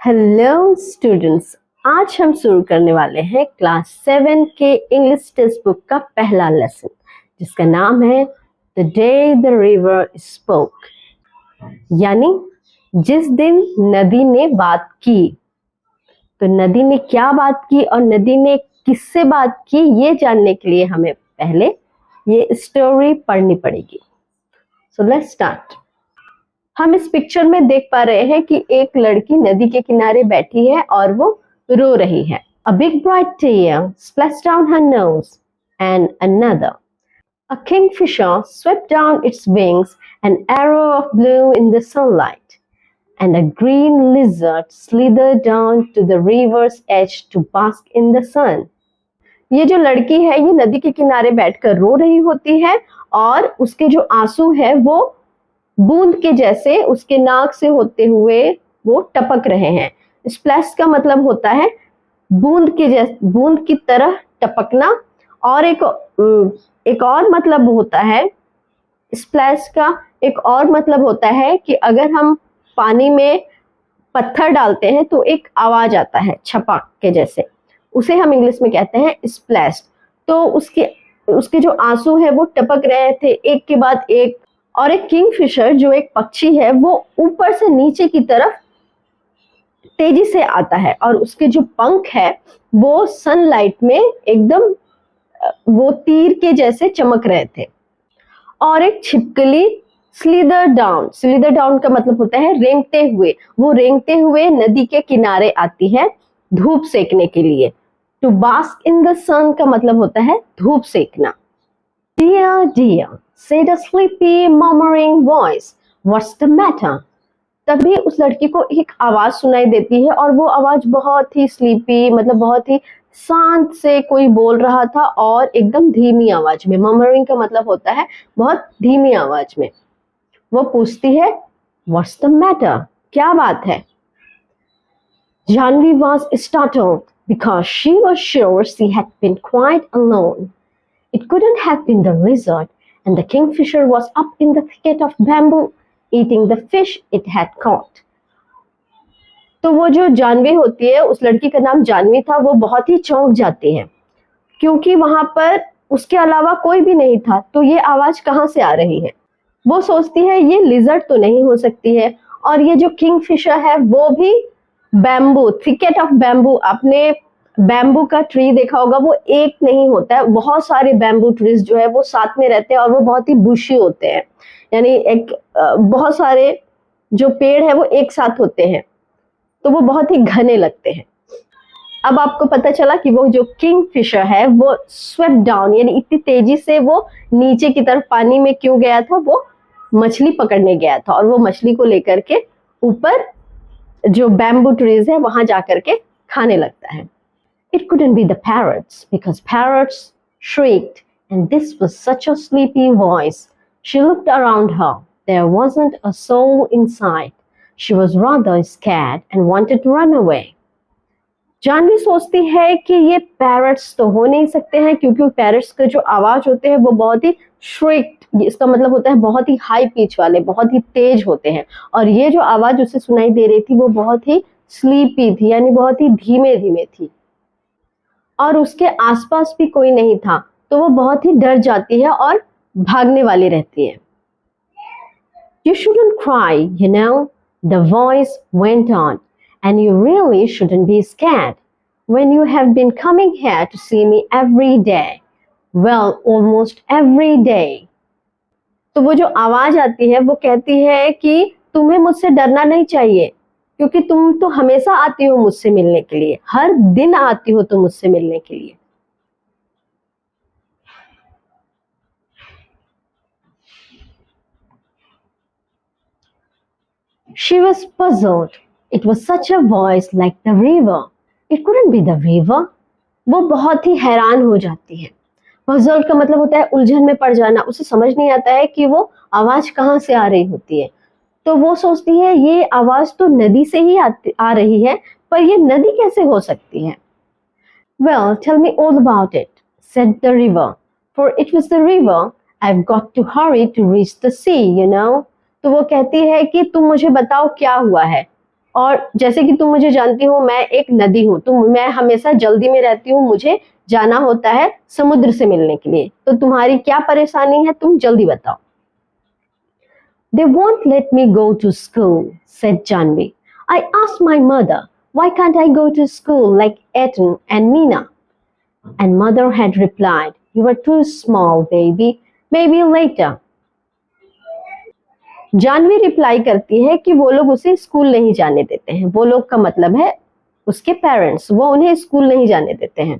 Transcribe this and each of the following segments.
Hello students, आज हम शुरू करने वाले हैं क्लास 7 के इंग्लिश टेक्स्ट बुक का पहला लेसन जिसका नाम है the day the river spoke, यानी जिस दिन नदी ने बात की। तो नदी ने क्या बात की और नदी ने किससे बात की, ये जानने के लिए हमें पहले ये स्टोरी पढ़नी पड़ेगी। So let's start. हम इस पिक्चर में देख पा रहे हैं कि एक लड़की नदी के किनारे बैठी है और वो रो रही है। A big bright tear splashed down her nose and another. A kingfisher swept down its wings, an arrow of blue in the sunlight, and a green lizard slithered down to the river's edge to bask in the sun. ये जो लड़की है ये नदी के किनारे बैठकर रो रही होती है और उसके जो आंसू है वो बूंद के जैसे उसके नाक से होते हुए वो टपक रहे हैं। स्प्लैश का मतलब होता है बूंद के जैसे, बूंद की तरह टपकना। और एक और मतलब होता है, स्प्लैश का एक और मतलब होता है कि अगर हम पानी में पत्थर डालते हैं तो एक आवाज आता है छपाक के जैसे, उसे हम इंग्लिश में कहते हैं स्प्लैश। तो उसके जो आंसू है वो टपक रहे थे एक के बाद एक। और एक किंगफिशर जो एक पक्षी है वो ऊपर से नीचे की तरफ तेजी से आता है और उसके जो पंख है वो सनलाइट में एकदम वो तीर के जैसे चमक रहे थे। और एक छिपकली स्लिदर डाउन का मतलब होता है रेंगते हुए, वो रेंगते हुए नदी के किनारे आती है धूप सेकने के लिए। टू बास्क इन द सन का मतलब होता है धूप सेकना। Dear, dear, said a sleepy, murmuring voice. What's the matter? तभी उस लड़की को एक आवाज सुनाई देती है और वो आवाज बहुत ही स्लीपी, मतलब बहुत ही शांत से कोई बोल रहा था और एकदम धीमी आवाज में। मर्मरिंग का मतलब होता है बहुत धीमी आवाज में। वो पूछती है What's the matter? क्या बात है? Janvi was startled because she was sure she had been quite alone. It couldn't have been the lizard, and the kingfisher was up in the thicket of bamboo eating the fish it had caught. तो वो जो जानवी होती है, उस लड़की का नाम जानवी था, वो बहुत ही चौंक जाती है क्योंकि वहां पर उसके अलावा कोई भी नहीं था। तो ये आवाज कहाँ से आ रही है? वो सोचती है ये लिजर्ड तो नहीं हो सकती है, और ये जो किंगफिशर है वो भी बैम्बू, थिकेट ऑफ बैम्बू, आपने बैम्बू का ट्री देखा होगा, वो एक नहीं होता है, बहुत सारे बैम्बू ट्रीज जो है वो साथ में रहते हैं और वो बहुत ही बुशी होते हैं, यानी एक बहुत सारे जो पेड़ है वो एक साथ होते हैं तो वो बहुत ही घने लगते हैं। अब आपको पता चला कि वो जो किंगफिशर है वो स्वेप्ट डाउन, यानी इतनी तेजी से वो नीचे की तरफ पानी में क्यों गया था, वो मछली पकड़ने गया था और वो मछली को लेकर के ऊपर जो बैम्बू ट्रीज है वहां जाकर के खाने लगता है। It couldn't be the parrots because parrots shrieked, and this was such a sleepy voice. She looked around her. There wasn't a soul in sight. She was rather scared and wanted to run away. Janvi सोचती है कि ये parrots तो हो नहीं सकते हैं क्योंकि पैरट्स के जो आवाज होते हैं वो बहुत ही श्रिक्ट, इसका मतलब होता है बहुत ही हाई पिच वाले, बहुत ही तेज होते हैं। और ये जो आवाज उसे सुनाई दे रही थी वो बहुत ही स्लीपी थी, यानी बहुत ही धीमे धीमे थी और उसके आसपास भी कोई नहीं था, तो वो बहुत ही डर जाती है और भागने वाली रहती है। You shouldn't cry, you know, the voice went on, and you really shouldn't be scared when you have been coming here to see me every day. Well, almost every day. तो वो जो आवाज आती है वो कहती है कि तुम्हें मुझसे डरना नहीं चाहिए क्योंकि तुम तो हमेशा आती हो मुझसे मिलने के लिए, हर दिन आती हो तुम मुझसे मिलने के लिए। She was puzzled. It was such a voice like the river. It couldn't be the river. वो बहुत ही हैरान हो जाती है। Puzzled का मतलब होता है उलझन में पड़ जाना, उसे समझ नहीं आता है कि वो आवाज कहाँ से आ रही होती है। तो वो सोचती है ये आवाज तो नदी से ही आ रही है, पर ये नदी कैसे हो सकती है? Well, tell me all about it, said the river, for it was the river I've got to hurry to reach the sea, you know. तो वो कहती है कि तुम मुझे बताओ क्या हुआ है, और जैसे कि तुम मुझे जानती हो, मैं एक नदी हूँ, तो मैं हमेशा जल्दी में रहती हूँ, मुझे जाना होता है समुद्र से मिलने के लिए, तो तुम्हारी क्या परेशानी है, तुम जल्दी बताओ। They won't let me go to school, said Janvi. I asked my mother, why can't I go to school like Etan and Mina? And mother had replied, you are too small, baby. Maybe later. Janhvi reply करती है कि वो लोग उसे school नहीं जाने देते हैं। वो लोग का मतलब है उसके पेरेंट्स, वो उन्हें स्कूल नहीं जाने देते हैं।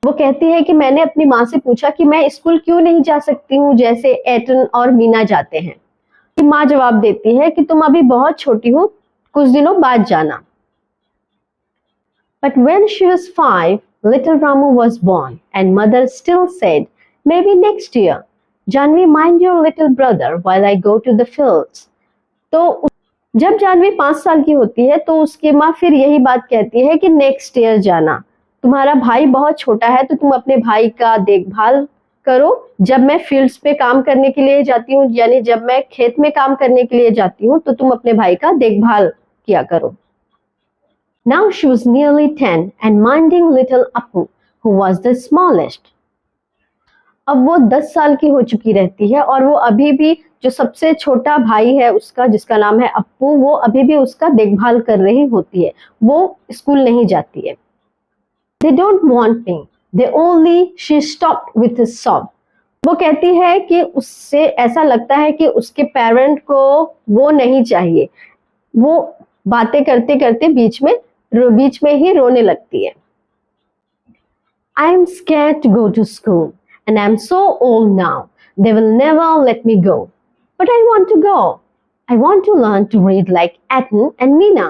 वो कहती है कि मैंने अपनी माँ से पूछा कि मैं स्कूल क्यों नहीं जा सकती हूँ जैसे एटन और मीना जाते हैं। कि माँ जवाब देती है कि तुम अभी बहुत छोटी हो, कुछ दिनों बाद जाना। But when she was 5, little Ramu was born and mother still said, maybe next year. Janvi, mind your little brother while I go to the fields. तो जब जानवी 5 साल की होती है तो उसकी माँ फिर यही बात कहती है कि नेक्स्ट ईयर जाना, तुम्हारा भाई बहुत छोटा है तो तुम अपने भाई का देखभाल करो, जब मैं फील्ड्स पे काम करने के लिए जाती हूँ, यानी जब मैं खेत में काम करने के लिए जाती हूँ, तो तुम अपने भाई का देखभाल किया करो। Now she was nearly 10 and minding little Appu, who was the smallest. अब वो 10 साल की हो चुकी रहती है और वो अभी भी जो सबसे छोटा भाई है उसका, जिसका नाम है अप्पू, वो अभी भी उसका देखभाल कर रही होती है। वो स्कूल नहीं जाती है। They don't want me. They only, she stopped with a sob. वो कहती है कि उससे ऐसा लगता है कि उसके पेरेंट को वो नहीं चाहिए। वो बातें करते करते बीच में ही रोने लगती है। I am scared to go to school and I am so old now. They will never let me go. But I want to go. I want to learn to read like Aten and Mina.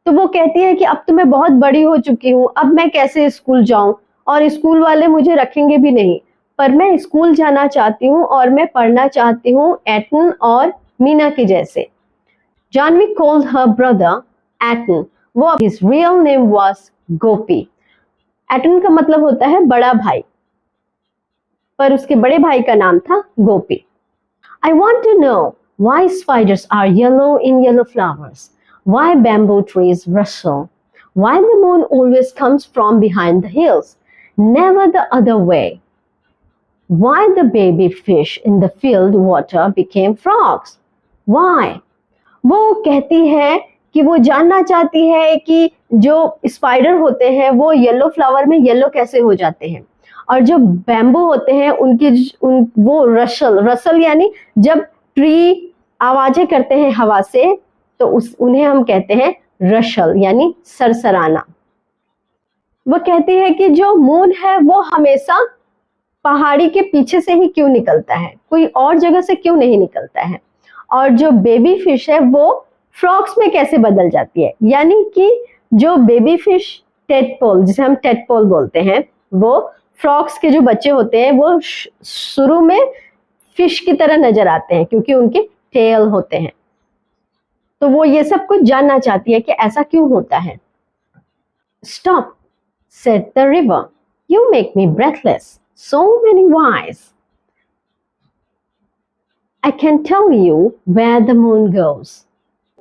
तो वो कहती है कि अब तो मैं बहुत बड़ी हो चुकी हूँ, अब मैं कैसे स्कूल जाऊं, और स्कूल वाले मुझे रखेंगे भी नहीं, पर मैं स्कूल जाना चाहती हूँ और मैं पढ़ना चाहती हूँ एटन और मीना के जैसे। Janvi called her brother Aten. वो his real name was Gopi. Eton का मतलब होता है बड़ा भाई, पर उसके बड़े भाई का नाम था गोपी। I want to know why spiders are yellow in yellow flowers, why bamboo trees rustle, why the moon always comes from behind the hills, never the other way, why the baby fish in the field water became frogs, why? वो कहती है कि वो जानना चाहती है कि जो स्पाइडर होते हैं वो येलो फ्लावर में येलो कैसे हो जाते हैं, और जो बैम्बू होते हैं वो रसल यानी जब ट्री आवाजें करते हैं हवा से तो उन्हें हम कहते हैं रशल यानी सरसराना। वो कहती है कि जो मून है वो हमेशा पहाड़ी के पीछे से ही क्यों निकलता है, कोई और जगह से क्यों नहीं निकलता है, और जो बेबी फिश है वो फ्रॉग्स में कैसे बदल जाती है, यानी कि जो बेबी फिश टेडपोल, जिसे हम टेडपोल बोलते हैं, वो फ्रॉग्स के जो बच्चे होते हैं वो शुरू में फिश की तरह नजर आते हैं क्योंकि उनके टेल होते हैं। तो वो ये सब कुछ जानना चाहती है कि ऐसा क्यों होता है। Stop, said the river. You make me breathless. So many whys. I can tell you where the moon goes.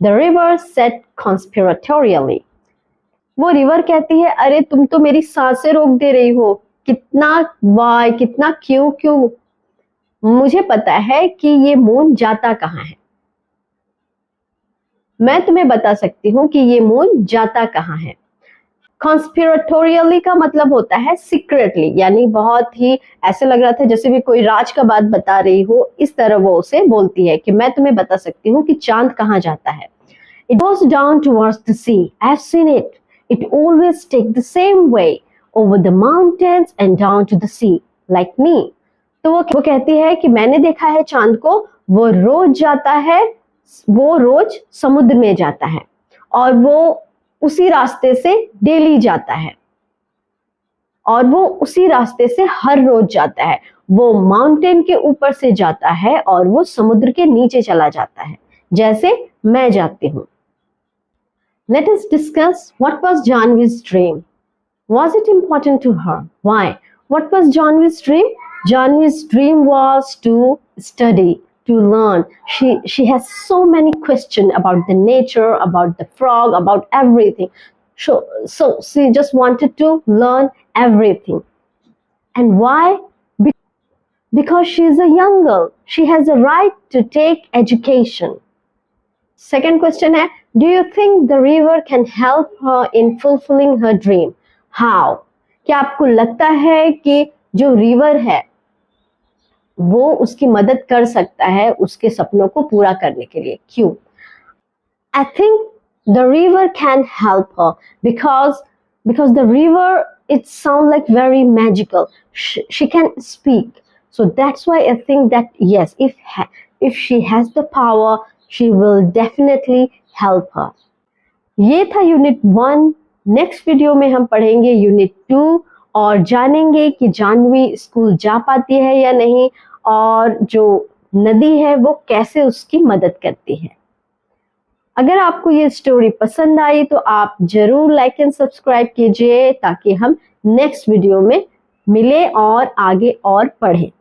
The river said conspiratorially. वो रिवर कहती है, अरे तुम तो मेरी सांसें रोक दे रही हो, कितना वाई, कितना क्यों, मुझे पता है कि ये मून जाता कहाँ है। मैं तुम्हें बता सकती हूँ कि ये मून जाता कहाँ है। कॉन्स्पिरेटोरियली का मतलब होता है सीक्रेटली, यानी बहुत ही ऐसे लग रहा था जैसे भी कोई राज का बात बता रही हो, इस तरह वो उसे बोलती है कि मैं तुम्हें बता सकती हूँ कि चांद कहाँ जाता है। It goes down towards the sea. I've seen it. It always takes the same way over the mountains and down to the sea, like me. तो वो कहती है कि मैंने देखा है चांद को, वो रोज जाता है, वो रोज समुद्र में जाता है और वो उसी रास्ते से डेली जाता है और वो उसी रास्ते से हर रोज जाता है। वो माउंटेन के ऊपर से जाता है और वो समुद्र के नीचे चला जाता है, जैसे मैं जाती हूँ। Let us discuss what was Janvi's dream. Was it important to her? Why? What was Janvi's dream? Janvi's dream was to study, to learn. She has so many questions about the nature, about the frog, about everything. So she just wanted to learn everything. And why? Because she is a young girl. She has a right to take education. Second question है, do you think the river can help her in fulfilling her dream? How? क्या आपको लगता है कि जो river है वो उसकी मदद कर सकता है उसके सपनों को पूरा करने के लिए? क्यों? I think the river can help her because the river, it sounds like very magical. She can speak, so that's why I think that yes, if she has the power, she will definitely help her. ये था unit 1. Next video में हम पढ़ेंगे unit 2 और जानेंगे कि Janvi school जा पाती है या नहीं और जो नदी है वो कैसे उसकी मदद करती है. अगर आपको ये स्टोरी पसंद आई तो आप जरूर लाइक एंड सब्सक्राइब कीजिए ताकि हम नेक्स्ट वीडियो में मिले और आगे और पढ़ें.